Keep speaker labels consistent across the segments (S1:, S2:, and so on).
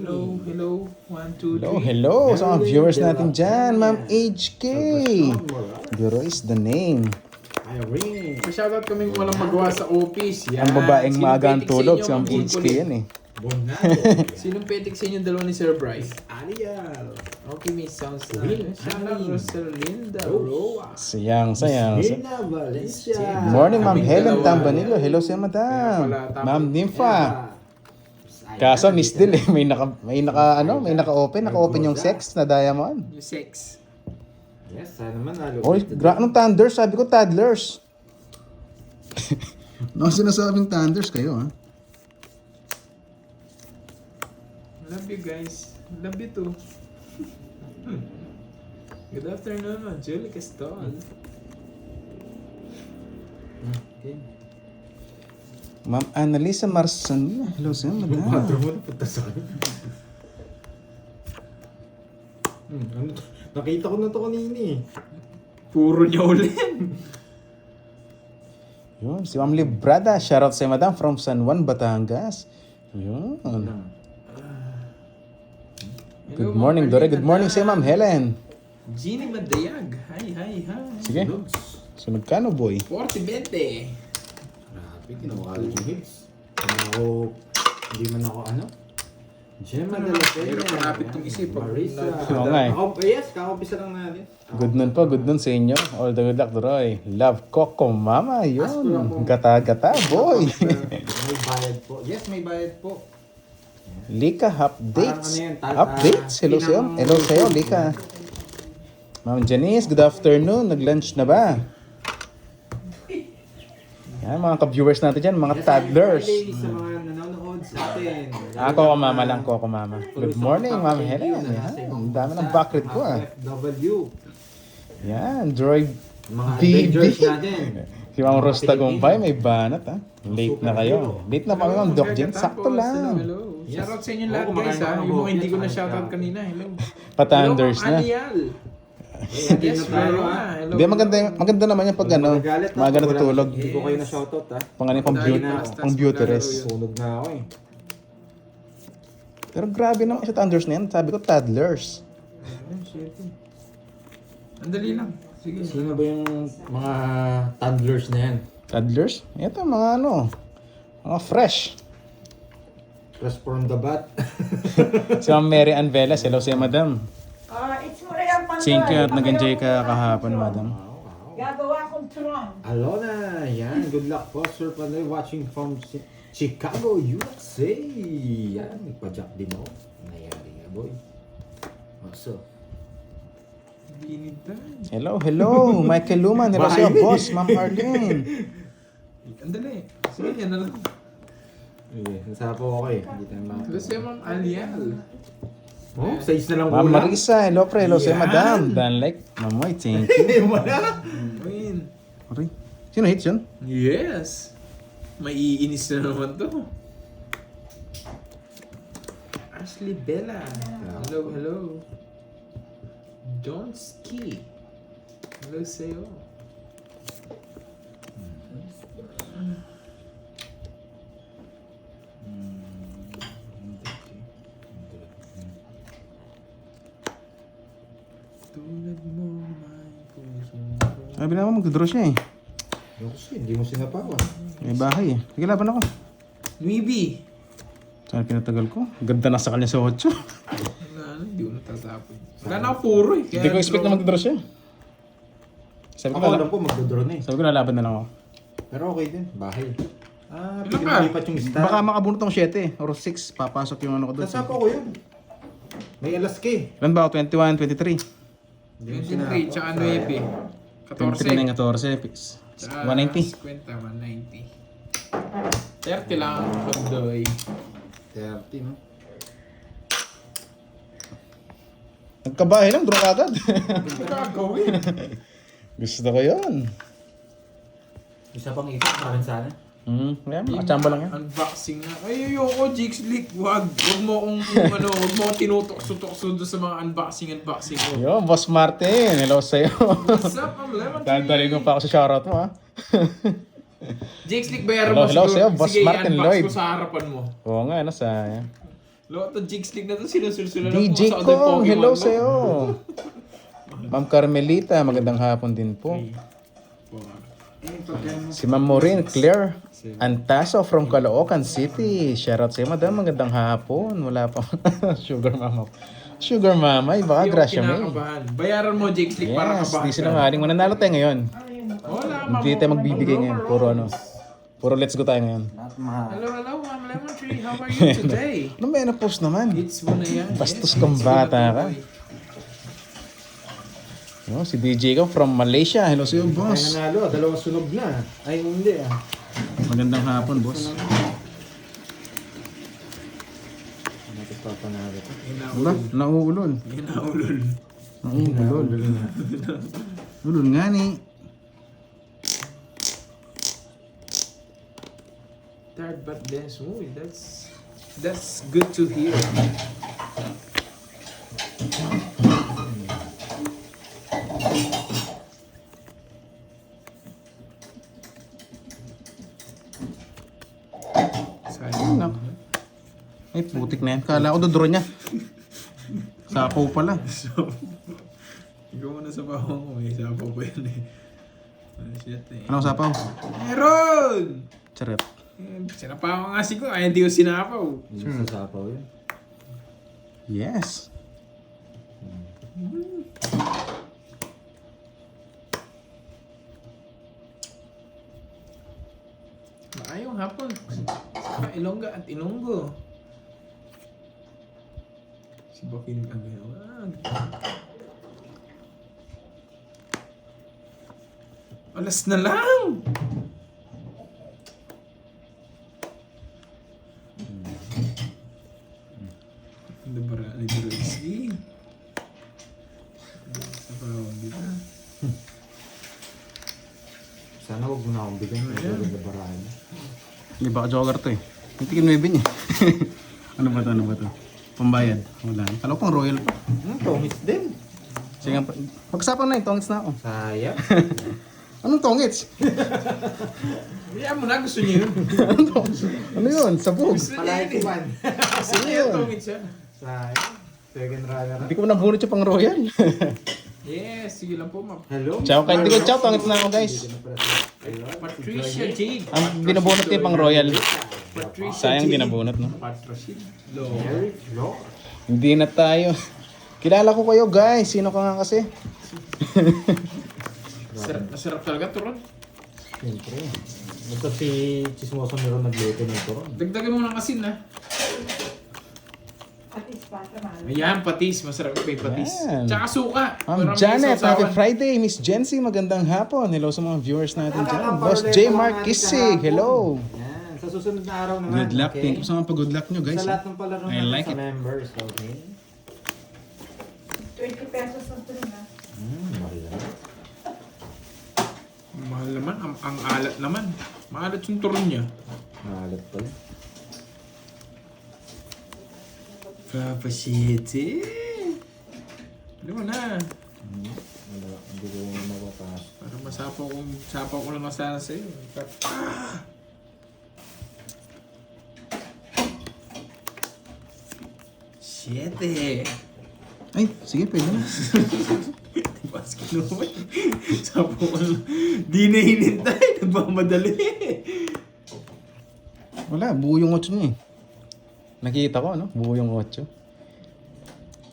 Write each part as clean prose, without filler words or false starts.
S1: Hello, hello. 1, 2, 3.
S2: Hello sa mga viewers natin dyan, Ma'am HK. Guro is the name.
S1: May shoutout kaming walang magawa sa office. Yan.
S2: Ang babaeng
S1: Sinong
S2: maagang
S1: petik sa
S2: tulog
S1: inyo,
S2: sa Ma'am
S1: Ma'am
S2: HK
S1: Kulit?
S2: yan eh.
S1: Sinong petik sa inyo dalawa ni Sir Bryce?
S3: Ariel.
S1: Okay, may sounds na. Shoutout Rosalinda Roa.
S2: Sayang.
S3: Mirna Valencia.
S2: Good morning, Ma'am
S1: Kaming
S2: Helen
S1: dalawa.
S2: Tambanilo. Hello sa madam.
S1: Kaya pala,
S2: Ma'am Nympha. Kaso miss din eh. May naka-open yung sex na diamond.
S1: Yung sex.
S3: Yes, sana man nalo.
S2: Oy, anong thunders? Sabi ko toddlers. No, sinasabing thunders kayo ha.
S1: Love you guys. Love you too. Good afternoon, Julie Castol.
S3: Okay.
S2: Ma'am Annalisa Marsan. Hello sa madam.
S3: Patro mo na punta sa akin. Ano to? Nakita ko na to kanina eh.
S1: Puro niya ulit.
S2: Yun, si Ma'am Librada. Shoutout sa madam from San Juan, Batangas. Yun. Good morning, Dore. Good morning sa Ma'am Helen.
S1: Jeannie Madayag. Hi.
S2: Sige. Sunod ka no, boy.
S1: 40-20.
S3: Grabe, kinawala yung hits. Hindi man ako ano? Gemma de la
S1: Pero malapit tong isip.
S3: Marisa.
S2: Oo nga eh.
S3: Yes, kakopisa lang natin.
S2: Good nun sa inyo. All the good luck, Doroy. Love Coco Mama.
S3: Ask ko lang
S2: Yun.
S3: po.
S2: Gata-gata, boy.
S3: May bayad po. Yes, may bayad po.
S2: Lika, updates.
S3: Parang ano yan,
S2: Updates. Hello sa'yo. Hello sa'yo, Lika. Ma'am Janice, good afternoon. Nag-lunch na ba? Yan, mga ka-viewers natin dyan, mga toddlers.
S3: Friday sa mga nanonood sa atin.
S2: Coco Mama lang, Coco Mama. Good morning, Ma'am Helen. Yan, ang dami ng backlit ko ah.
S3: FW.
S2: Yan, Droid
S3: Mga
S2: BB.
S3: Avengers natin.
S2: Si Ma'am Rosta Gumpay, may banat ha. Late na kayo. Late na kami, Ma'am Doc Jen. Sakto lang.
S1: Hello.
S3: Yes.
S1: Shoutout sa inyo lahat
S3: Oo,
S1: guys
S3: kumakain
S1: ha.
S2: ano,
S3: ako ng
S1: Yung mga hindi ko na
S3: buhok.
S1: shoutout kanina. Hello.
S2: Patanders
S1: Hello,
S2: na.
S1: Anial.
S3: Yes,
S1: Yes, meron na. Hello.
S2: Hindi, maganda naman yung pag ano, maaga natutulog.
S3: Hindi ko kayo na shoutout ha.
S2: Pang ano, pang beautyress.
S3: Sunog na ako eh.
S2: Pero grabe naman sa thunders na yan. Sabi ko, toddlers.
S1: Ang dali lang. Sige.
S3: Sino ba yung mga toddlers na yan?
S2: Toddlers? Ito, mga ano, mga fresh.
S3: Fresh from the bat.
S2: Si Ma'am Mary Ann Velas. Hello sa'yo, madam.
S4: It's Muriel Pandoy.
S2: Thank you at nag-enjoy ka kahapon, madam.
S4: Gagawa akong tron.
S3: Alona, yan. Good luck po, Sir Pandoy, watching from Chicago, USA. Yan, nagpa-jack din ako. Nangyari nga, boy. So,
S1: Binintay.
S2: Hello. Michael Luman. Hello sa'yo, boss. Ma'am Arlene.
S1: Ang dali. Sige, yan na lang.
S3: nasa po ako eh. Hindi tayo
S1: Hello sa'yo, Ma'am Alial.
S3: Oh, size na lang
S2: Ma'am
S3: kulang.
S2: Marisa. Hello, pre. Hello sa'yo,
S1: Yan.
S2: madam. Dan like. Mamoy, thank you.
S3: Hindi mo na.
S1: Win.
S2: Aray. Sino hits yun?
S1: Yes. Maiinis na naman to. Ashley Bella. Hello. John Ski. Hello sa'yo. Tulad mo, may puso.
S2: Sabi naman mag-draw siya eh.
S3: Kasi, hindi mo sinapawan.
S2: May bahay eh. Sige, laban ako.
S1: Nuibi.
S2: Saan pinatagal ko? Ganda na sa kanya sa 8.
S1: Hindi ko natatapon. Wala na ako puro eh.
S2: Hindi ko expect na mag-draw siya. Sabi ko,
S3: Ako alam ko, magdodraw na eh.
S2: sabi ko lalaban na lang ako.
S3: Pero okay din, bahay.
S1: Ano
S3: Pinalipat yung star.
S2: Baka makabunot ng 7 or 6. Papasok yung ano ko doon.
S3: Nasapo ko yun. May alas ka eh.
S2: Ilan ba ako? 21, 23.
S1: 23, tsaka 9.
S2: 23 na
S1: 14.
S2: yung 14. 190.
S1: 50, 190. 30 lang ang Pandoy.
S3: 30, no?
S2: Nagkabahay lang, draw agad.
S1: Ano gagawin?
S2: Gusto ko yun.
S3: Isa pang ikot, parang sana.
S2: Yan, makachamba lang yan.
S1: Unboxing na. Ay, ayoko, Jigs League. Wag mo akong wag mo akong tinutok-sutok doon sa mga unboxing ko.
S2: Yo, Boss Martin. Hello sa'yo.
S1: What's up, I'm Lemon
S2: Dadali ko pa ako sa shoutout mo ha.
S1: Jigs League, bayaran
S2: Hello,
S1: mo
S2: hello
S1: siguro.
S2: sa'yo, Boss
S1: Sige,
S2: Martin
S1: i-unbox
S2: Lloyd.
S1: ko sa harapan mo.
S2: Oo nga, ano sa...
S1: Lahat ng Jigs League na to, sinusulsulan
S2: DJ
S1: sa
S2: Kong,
S1: other Pokemon
S2: hello
S1: mo.
S2: sa'yo. Ma'am Carmelita, magandang hapon din po.
S1: 3, 4,
S2: Si Ma'am Maureen Claire Antaso from Caloocan City. Shoutout sa'yo, madam. Magandang hapon. Wala pa. Sugar mama. Sugar mama, iba ka, Gracia May.
S1: kinakabahan. Bayaran mo, Jigs League, para
S2: Yes,
S1: kabahan
S2: di sinungaling. Mananalo tayo ngayon.
S1: Wala,
S2: Hindi tayo magbibigay ngayon. Puro ano. Puro let's go tayo ngayon.
S3: Not mahal.
S1: Hello, Ma'am Lemon Tree. How are you today?
S2: Ano ba na post naman?
S1: It's mo na yan.
S2: Bastos
S1: Yes,
S2: kang
S1: it's mo na
S2: bata
S1: to,
S2: ka.
S1: boy.
S2: Oh, si DJ ko from Malaysia. Hello sa'yo,
S3: Ay
S2: boss.
S3: nanalo, dalawang sunog na. Ay hindi ah.
S2: Magandang hapon, boss.
S3: Bakit pa panalo to?
S2: Wala, nauulol.
S1: Ginaulol.
S2: Nauulol. Ulol nga ni.
S1: Third but dance. Uy, that's good to hear. Sayang.
S2: Nak. Ay, putik na yan. Kala ko dodoro niya. Sapaw pala.
S1: Ikaw muna sa bawang ko. May sapaw pa yan eh. Ah, shit eh.
S2: Anong sapaw?
S1: Meron!
S2: Charot.
S1: Sinapaw nga si ko. Ay, hindi ko sinapaw.
S3: Hindi sa sapaw yun.
S2: Yes.
S1: Maayong hapon. Sa Ilongga at Ilonggo. Si Bakin ang gawag. Alas na lang! Ano ba rin? Ano ba rin? Sa bawang dito.
S3: Sana huwag mo na akong bigyan. May gaganda barahan.
S2: Hindi ba jogger to eh. Hindi kin may bin eh. Ano ba to? Ano ba to? Pambayad. Wala. Kala ko pang royal pa.
S3: Tongits din.
S2: Sige nga. Pagsapan na yung tongits na ako.
S3: Sayang.
S2: Anong tongits?
S1: Hayaan mo na, gusto niyo yun.
S2: Ano yun? Sabog.
S1: Gusto niya
S3: Palay
S1: yun
S3: ko
S1: eh.
S3: man.
S1: Gusto niya yung tungit siya.
S3: Sayang. Second runner
S2: Hindi ko nabunot yung pang royal.
S1: Yes, sige lang po, ma'am.
S3: Hello?
S2: Ciao kayo. Hindi ko ciao. Tongits na ako guys.
S1: Patricia Jade.
S2: Ang binabunot ko yung pang royal.
S1: Patricia
S2: Sayang
S1: Jade.
S2: binabunot no.
S1: Patricia.
S3: Mary Flo?
S2: Hindi na tayo. Kilala ko kayo guys. Sino ka nga kasi?
S1: Nasarap talaga, turon.
S3: Siyempre. Ito si Chismoso meron nagluto ng turon.
S1: Dagdagan mo ng asin, ha?
S4: Patis pa, tamalo.
S1: Ayan, patis. Masarap yung patis.
S2: Yan.
S1: Tsaka suka.
S2: Ma'am
S1: Para may
S2: Janet,
S1: sausawan.
S2: happy Friday. Miss Jency, magandang hapon. Hello sa mga viewers natin dyan. Boss J. Mark Kisig, hello.
S3: Yan. Sa susunod na araw naman.
S2: Good luck.
S3: okay?
S2: Thank you sa mga pag-good luck nyo guys.
S3: Sa lahat ng palaro
S2: I
S3: naman
S2: like
S3: sa
S2: it.
S3: members. Okay?
S4: 20 pesos ang tuloy na.
S3: Mahal.
S1: Mahal naman. Ang alat naman. Maalat yung turon niya.
S3: Mahalat pala.
S1: Papa City. Alam mo na.
S3: Wala. Hindi ko mapapasok.
S1: Para sapaw ko lang sana sa'yo. Ah! Siete.
S2: Ay, sige, pwede na.
S1: Pas kinuha. Sapaw ko lang. Di na hinintay. Nagmamadali.
S2: Wala, buo yung 8 niya eh. Nakita ko, no? Buo yung 8.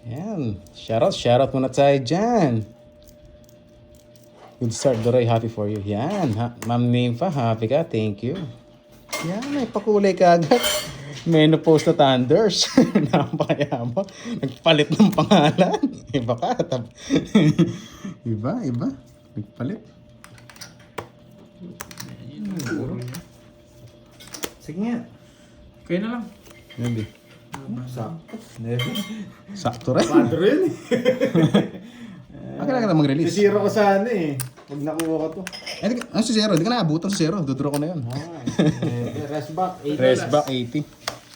S2: Yan. Shoutout muna tayo dyan. Good start, Doray. Happy for you. Yan. Ma'am Nympha, happy ka. Thank you. Yan, may pakulay ka agad. Menopause na Thunders. Napakayama. Nagpalit ng pangalan. Iba ka. Iba. Nagpalit.
S3: Sige nga.
S1: Kaya na lang.
S2: Hindi.
S3: Sakto. Never.
S2: Sakto rin.
S3: Padre yun eh.
S2: Bakit na ka mag-release?
S3: Sisira ko sana eh. Pag nakuha ko to.
S2: Ano si Zero? Hindi ka naabutan sa Zero. Duduro ko na yun.
S3: Rest back. 80.
S2: Rest back 80.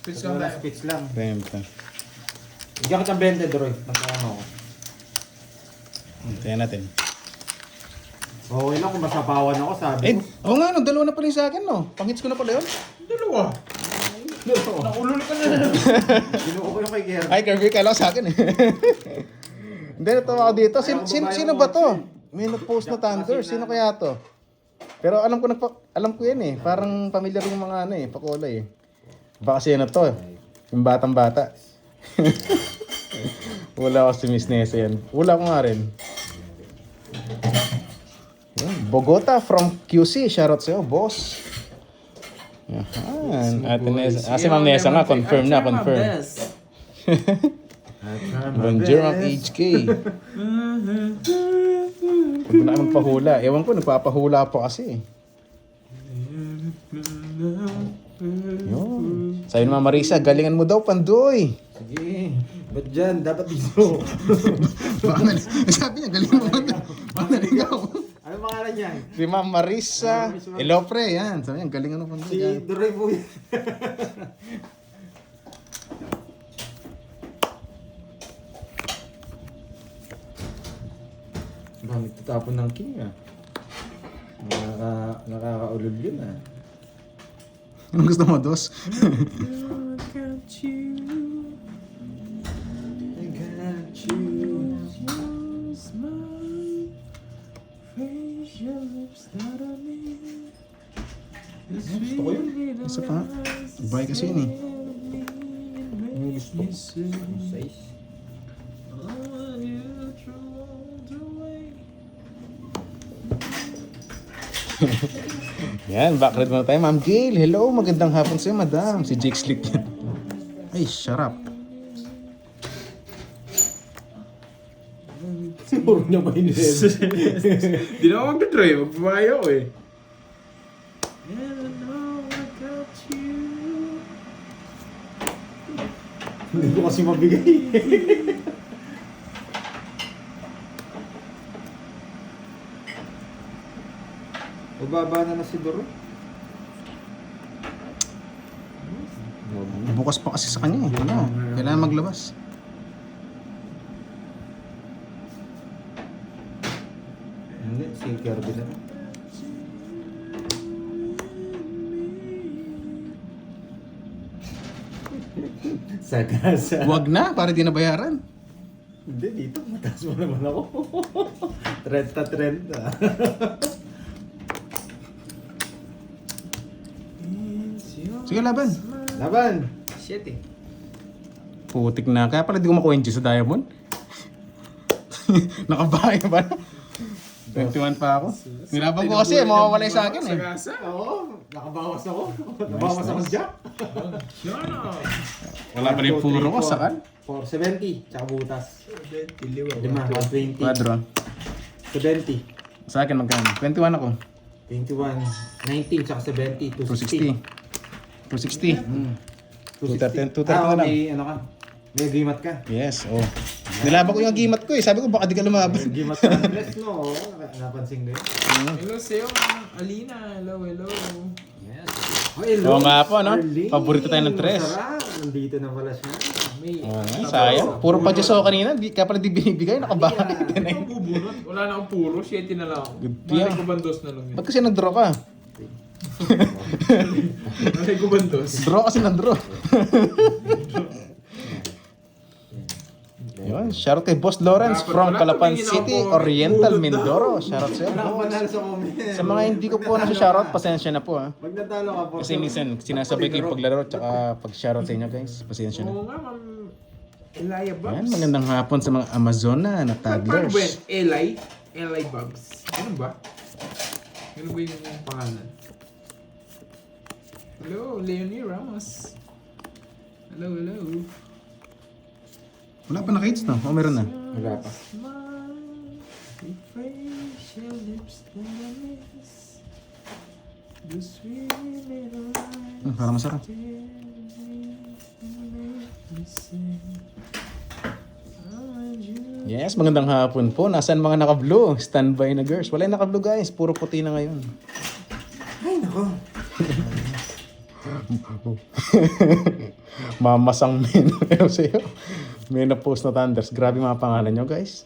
S1: Please
S3: Ito
S1: come
S3: na
S1: back.
S3: speech lang.
S2: Renta.
S3: Bigyan ko ng 20, Droy. Magkano ako.
S2: Tingnan natin.
S3: Okay lang kung masapawan ako, sabi
S2: Eh,
S3: ko.
S2: oo nga, no, dalawa na pala yung sa akin, no? Pang-hits ko na pala yun.
S1: Dalawa. Nakulul ka na.
S3: Kinuha ko yung kay Kerr.
S2: Ay, Kirby, kala ko sa akin eh. Hindi, natawa ako dito. Sino ba to? May nag-post na Thunder. Sino kaya to? Pero alam ko yan eh. Parang familiar yung mga pakulay eh. Baka siya na to. Yung batang-bata. Wala ako si Miss Nessa yan. Wala ko nga rin. Yan. Bogota from QC. Shoutout sa'yo, boss. Yan. Ate Nessa. Si Ma'am Nessa nga. Confirm na. Confirm. Bonjour ang HK. Huwag na magpahula. Ewan ko, nagpapahula po kasi. Yun. Sabi naman Marisa, galingan mo daw, Pandoy.
S3: Sige. Ba't dyan? Dapat dito.
S2: Sabi niya, galingan mo daw. Baka naligaw.
S3: Ano pangalan niya?
S2: Si Ma'am Marisa. Hello, pre. Yan. Sabi niya, galingan mo, Pandoy.
S3: Si
S2: Yan.
S3: Duray po yan. Bakit tatapon ng king ah? Nakakaulog yun ah.
S2: Anong gusto mo, Dos?
S3: I got you.
S2: Gusto ko yun. Isa pa. Buy kasi yun eh.
S3: Ano gusto? Size?
S2: Yan, backread muna tayo. Ma'am Gail, hello. Magandang hapon sa'yo, madam. Si Jake Slick yan. Ay, sarap.
S3: Siguro niya mainit.
S1: Di na ako magdadrive. Magpapayo eh.
S3: Hindi ko kasi mabigay. Bababa na si Doro.
S2: Bukas pa kasi sa kanya eh. Ano? Kailangan maglabas.
S3: Hindi, si Kirby na. Sagasa.
S2: Wag na, para di nabayaran.
S3: Hindi, dito mataas mo naman ako. 30-30.
S2: Sige, laban.
S3: Laban!
S1: Shit eh.
S2: Putik na. Kaya pala di ko makuha yung G sa Diamond. Nakabaya ba? 21 pa ako. Nilabang ko kasi, mawawala sa akin eh.
S1: Sagasa.
S3: Oo, nakabawas ako. Nabawas ako dyan.
S1: Yan ah.
S2: Wala pa rin puro ko, sakal.
S3: 470, tsaka butas.
S1: 20
S3: Lima, 120.
S2: Quadro.
S3: 70.
S2: Sa akin magkano? 21 ako.
S3: 21, 19, tsaka 70,
S2: 260. 260. 230
S3: 260.
S2: na lang.
S3: May ano ka? May gimat ka?
S2: Yes, oh. Nilaban ko yung gimat ko eh. Sabi ko baka di ka lumaban.
S3: Gimat ka ng dress, no? Napansin ko yun.
S1: Hello sa'yo, Alina. Hello, hello.
S3: Yes.
S2: Oo nga po, no? Paborito tayo ng tres.
S3: Masarap. Nandito na pala siya.
S1: May
S2: Sayang. Puro pa Diyos ako kanina. Kaya pala di binibigay. Nakabahay.
S1: Ito ang bubunot. Wala na akong puro. 7 na lang ako.
S2: Good
S1: Malay
S2: deal.
S1: ko bandos na lang yun.
S2: Ba't kasi nag-draw ka?
S1: Malay ko bandos.
S2: Draw kasi nag-draw. Yun, shoutout kay Boss Lawrence
S1: Dapat
S2: from
S1: pala
S2: Calapan
S1: tumingin
S2: City,
S1: ako.
S2: Oriental,
S1: Ulod
S2: Mindoro. Shoutout sa'yo,
S3: Wala kang
S2: boss.
S3: panalo sa comment.
S2: Sa mga hindi ko po nasa-shoutout, pasensya na po ha.
S3: Pag natalo ka po.
S2: Kasi minsan, sinasabay ko yung paglaro tsaka pag-shoutout sa inyo guys. Pasensya na.
S1: Oo nga, ma'am. Elia Babs.
S2: Yan, magandang hapon sa mga Amazona na
S1: Paano ba yan?
S2: toddlers.
S1: Eli Babs. Ganun ba? Ganun ba yung pangalan? Hello, Leonie Ramos. Hello, hello.
S2: Wala pa na kids no? O meron na?
S3: Wala pa.
S2: Parang masarap. Yes, magandang hapon po. Nasaan mga naka-blue? Standby na girls. Wala yung naka-blue guys. Puro puti na ngayon.
S3: Ay, nako.
S2: Mamasang men. Pero sa'yo, may na-post na Thunders. Grabe mga pangalan nyo guys.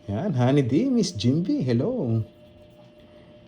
S2: Yan, Honey D, Miss Jimby. Hello.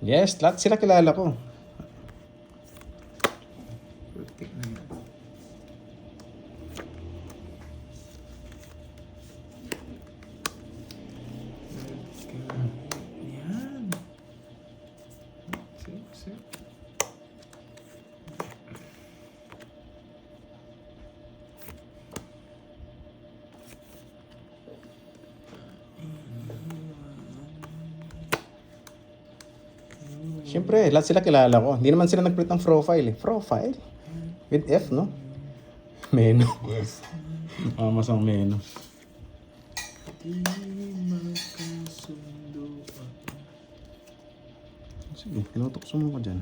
S2: Yes, lahat sila kilala ko.
S1: Protect na yan. Yan. Sip.
S2: Siyempre, lahat sila kilala ko. Hindi naman sila nag-print ng profile eh. Profile? With F, no? Meno. Mamas ang meno.
S1: Di magkasundo ako.
S2: Sige, tinutokso mo ko dyan.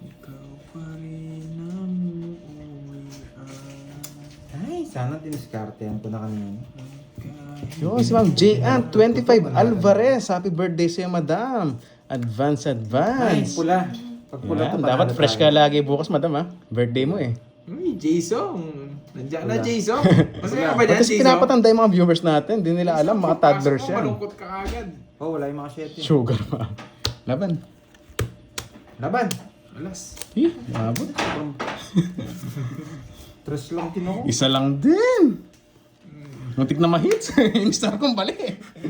S1: Ikaw pa rin ang umuwian.
S3: Ay, sana diniskartehan ko na kanina.
S2: Yun, si Ma'am J.Ann, 25 Alvarez. Happy birthday sa'yo, madam. Advance.
S3: Ay, pula. Pag pula
S2: Yan,
S3: to,
S2: dapat
S3: panalo
S2: fresh
S3: tayo.
S2: ka lagi bukas, madam, ha? Birthday mo eh.
S1: Uy, Jason. Nandiyan na,
S3: Wala.
S1: Jason. Masaya ka ba dyan,
S2: Kasi
S1: Jason?
S2: pinapatanda yung mga viewers natin. Hindi nila alam, mga toddlers
S1: Pasok mo,
S2: yan.
S1: Malungkot ka agad.
S3: Oh, wala yung mga shete.
S2: Sugar pa. Laban.
S3: Laban.
S1: Alas.
S2: Eh, abot.
S3: Tres lang kinuha.
S2: Isa lang din. Muntik na ma-hits. Yung star kong bali.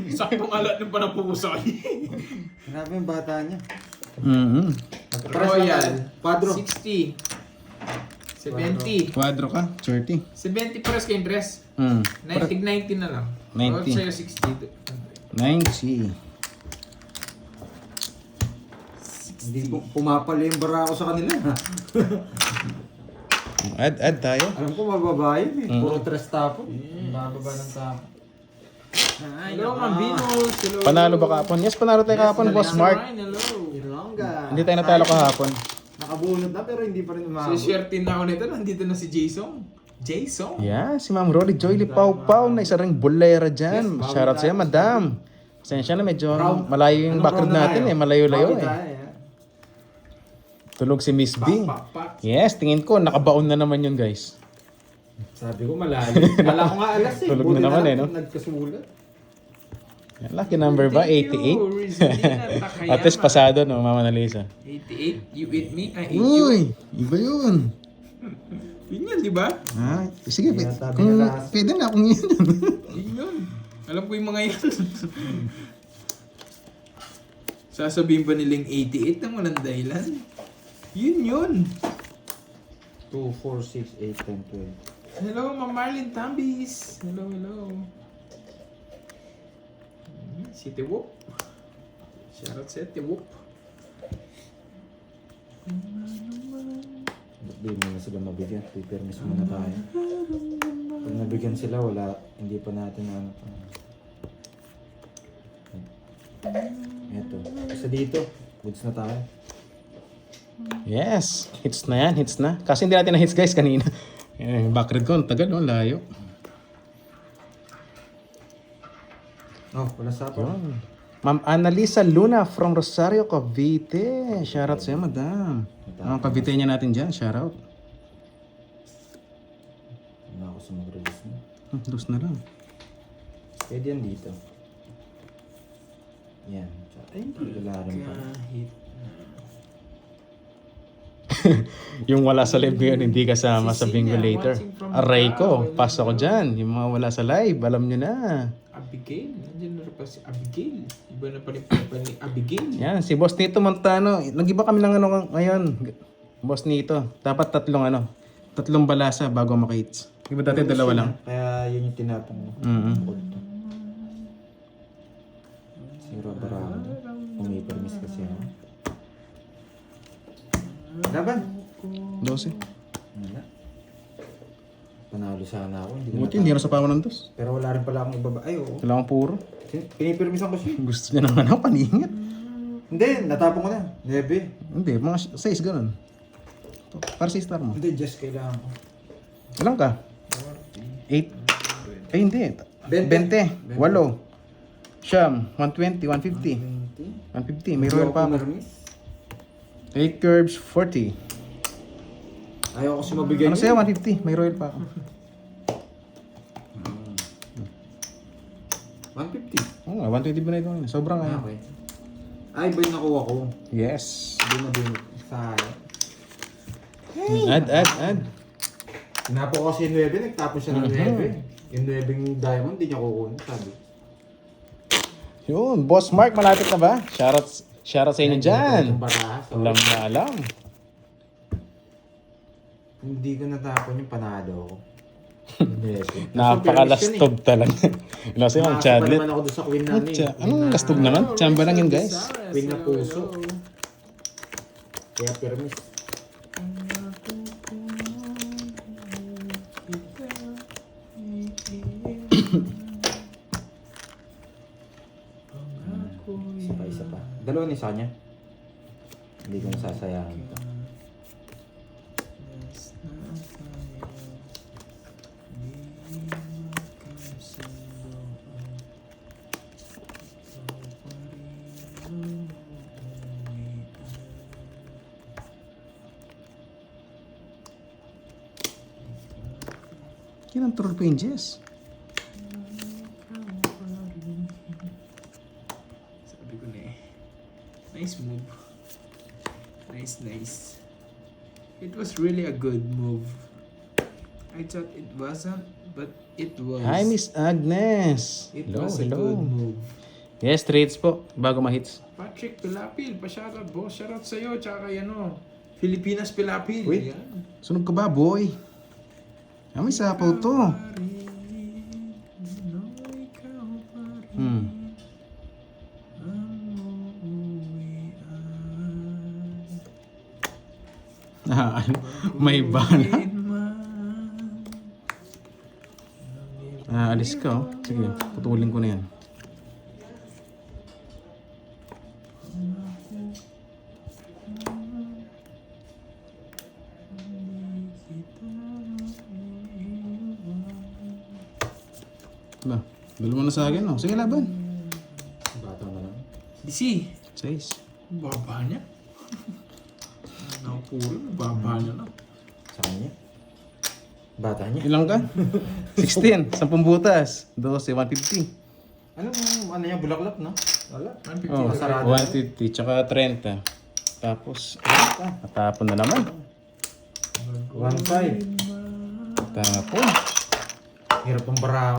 S1: Saktong alat ng panapusay.
S3: Grabe yung bata niya.
S2: Mm-hmm.
S1: Royal.
S3: Padro.
S1: 60. 70.
S2: Quadro ka, 30.
S1: 70 pares kayong dress.
S2: Mm.
S1: 90 na lang.
S2: 90.
S1: Bawat sa'yo 60.
S2: 90.
S3: Hindi pumapala yung bara ko sa kanila.
S2: Add tayo.
S3: Alam ko mababa yun eh. Puro tres tapo. Bababa ng tapo.
S1: Hello, Ma'am Venus. Hello.
S2: Panalo ba kahapon? Yes, panalo tayo kahapon, Boss Mark.
S1: Hello.
S3: Ilongga.
S2: Hindi tayo natalo kahapon.
S3: Nakabunot na pero hindi pa rin umabot.
S1: So, share na ako nito. Nandito na si Jason. Jason?
S2: Yeah, si Ma'am Rolly Joy Pau na isa ring bolera dyan.
S3: Yes,
S2: Shoutout sa'yo, madam. Pasensya na, medyo malayo yung background natin eh. Malayo-layo eh. Tulog si Miss B.
S1: Pak.
S2: Yes, tingin ko, nakabaon na naman yun, guys.
S3: Sabi ko malalim. Kala ko nga alas eh.
S2: Tulog
S3: Buti
S2: na naman
S3: lang
S2: eh, no?
S3: kung nagkasulat.
S2: Yan, lucky number ba?
S1: Thank you,
S2: 88?
S1: Rizalina Takayama.
S2: At least pasado, no, Mama Nalisa.
S1: 88. You eat me, I eat you.
S2: Uy, iba yun.
S1: Yun yan, di ba?
S2: Ah, sige,
S3: Kaya sabi
S2: kung,
S3: nila,
S2: pwede na kung yun.
S1: Yun yun. Alam ko yung mga yan. Sasabihin ba nilang 88 nang walang dahilan? Yun yun.
S3: 2, 4, 6, 8, 10, 12.
S1: Hello, Ma'am Marlene Tambis. Hello. Si Tewop. Shoutout sa Tewop.
S3: Hindi mo na sila mabigyan. Pipermis muna tayo. Pag nabigyan sila, wala. Hindi pa natin ano pa. Ito. Kasi dito, goods na tayo.
S2: Yes, hits na yan, hits na. Kasi hindi natin na-hits guys kanina. Backread ko, ang tagal, no? Layo.
S3: Oh, wala sapo.
S2: Yun. Ma'am Annalisa Luna from Rosario, Cavite. Shoutout sa'yo, madam. Ang Cavite niya natin dyan, shoutout.
S3: Hindi ako sa mag-release na.
S2: Dos na lang.
S3: Pwede yan dito. Yan. Ay, wala rin pa.
S1: Kahit
S2: Yung wala sa live ngayon, hindi kasama sa bingo
S1: Cecilia,
S2: later.
S1: watching from
S2: Aray ko,
S1: Macau.
S2: pasok ko dyan. Yung mga wala sa live, alam nyo na.
S1: Abigail. Nandiyan na rin pa si Abigail. Iba na pa rin pa ni Abigail.
S2: Yan, si Boss Nito Montano. Nag-iba kami ng ano ngayon. Boss Nito. Dapat tatlong balasa bago maka-hits. Di ba dati dalawa lang?
S3: Kaya yun yung tinapong mo.
S2: Mhm.
S3: Zero barado. Umipermis kasi ako. Laban!
S2: 12.
S3: Wala. Panalo sana ako. Hindi ko
S2: Buti, hindi na sa paman ng dos.
S3: Pero wala rin pala akong ibaba. Ay, oo.
S2: Kailangan puro.
S3: Pinipirmisan ko siya.
S2: Gusto niya ng ano, paningit.
S3: Hindi, natapon ko na. 9.
S2: Hindi, mga 6 ganun. Para sa star mo.
S3: Hindi, just kailangan ko.
S2: Ilang ka? 8. Ay, hindi. 20. 8. Siyam. 120. 150. 150. May royal pa ako. 8 curves, 40.
S3: Ayaw ko siya mabigyan
S2: Ano sa'yo? 150. May royal pa ako.
S3: 150.
S2: Oo nga, 120 ba na ito? Sobrang
S3: Ah,
S2: ano.
S3: okay. Ay, ba yung nakuha ko?
S2: Yes.
S3: Doon na din sa...
S2: Add.
S3: Tinapo ko kasi yung 9, nagtapos siya ng 9. Yung 9 diamond, di niya kukunin, sabi.
S2: Yun, Boss Mark, malapit na ba? Shoutout sa inyo dyan.
S3: Yung baraha, so,
S2: Alam na alam.
S3: hindi ko natapon yung panado ko. 11.
S2: Napakalastog talaga. Kasi ang
S3: Nakasabay
S2: Chadlet.
S3: naman ako doon sa queen namin.
S2: Anong lastog naman? Chamba lang yun, guys.
S3: Queen na puso. Kaya permis. Isa pa. Dalawa ni sa kanya. Hindi ko nasasayangin ito.
S2: Kinang-troll pa yung Jess.
S1: Sabi ko na eh. Nice move. Nice. It was really a good move. I thought it wasn't, but it was.
S2: Hi, Miss Agnes.
S1: It
S2: Hello,
S1: was a
S2: hello.
S1: good move.
S2: Yes, trades po. Bago ma-hits.
S1: Patrick Pilapil, pa-shoutout boss. Shoutout sa'yo, tsaka kay ano, Filipinas Pilapil.
S3: Wait.
S1: Yan.
S2: Sunog ka ba, boy? Ah, may sapaw to. Ah, may bala. Ah, alis ka, oh. Sige, putulin ko na yan. Ba, dalo mo na sa akin, oh. Sige, laban.
S3: Bata na lang.
S1: DC,
S2: 6.
S1: baba niya. Nakapuro, baba niya na.
S3: Sa kanya. Bata niya.
S2: Ilang ka? 16. 10 butas. 12, 150.
S3: Ano niya, bulaklak, no? Wala.
S1: 150
S2: Oh,
S3: Masarado.
S2: 150, tsaka 30. Tapos, natapon na naman.
S3: 1.5.
S2: Tapon.
S3: Hirap ang baraha.